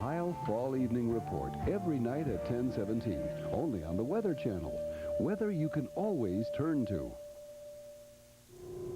Heil Fall Evening Report every night at 10:17, only on the Weather Channel. Weather you can always turn to.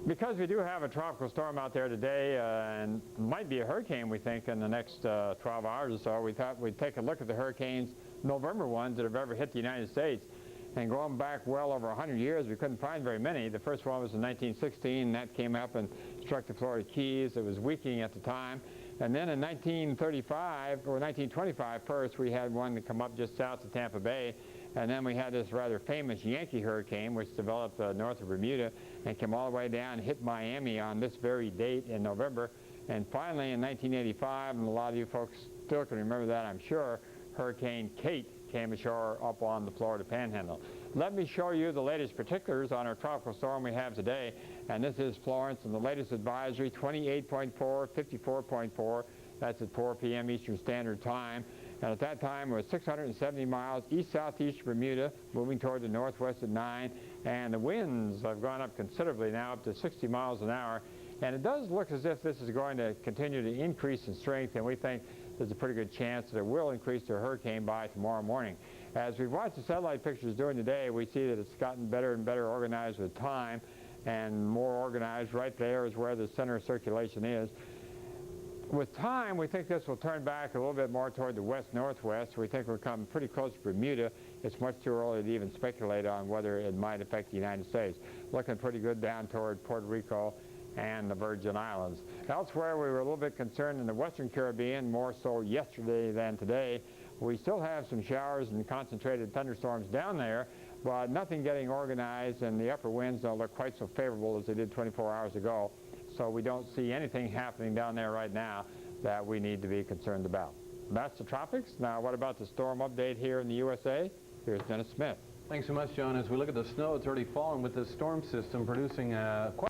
Because we do have a tropical storm out there today, and might be a hurricane, we think, in the next 12 hours or so, we thought we'd take a look at the hurricanes, November ones, that have ever hit the United States. And going back well over 100 years, we couldn't find very many. The first one was in 1916. That came up and struck the Florida Keys. It was weakening at the time. And then in 1935, or 1925 first, we had one that come up just south of Tampa Bay. And then we had this rather famous Yankee hurricane, which developed north of Bermuda and came all the way down and hit Miami on this very date in November. And finally, in 1985, and a lot of you folks still can remember that, I'm sure, Hurricane Kate came ashore up on the Florida Panhandle. Let me show you the latest particulars on our tropical storm we have today. And this is Florence, and the latest advisory, 28.4, 54.4. That's at 4 p.m. Eastern Standard Time. And at that time, it was 670 miles east-southeast Bermuda, moving toward the northwest at 9. And the winds have gone up considerably now, up to 60 miles an hour. And it does look as if this is going to continue to increase in strength, and we think there's a pretty good chance that it will increase to a hurricane by tomorrow morning. As we've watched the satellite pictures during the day, we see that it's gotten better and better organized with time, and more organized. Right there is where the center of circulation is. With time, we think this will turn back a little bit more toward the west-northwest. We think we'll come pretty close to Bermuda. It's much too early to even speculate on whether it might affect the United States. Looking pretty good down toward Puerto Rico and the Virgin Islands. Elsewhere, we were a little bit concerned in the western Caribbean, more so yesterday than today. We still have some showers and concentrated thunderstorms down there, but nothing getting organized, and the upper winds don't look quite so favorable as they did 24 hours ago. So we don't see anything happening down there right now that we need to be concerned about. That's the tropics. Now, what about the storm update here in the USA? Here's Dennis Smith. Thanks so much, John. As we look at the snow, it's already fallen with this storm system producing quite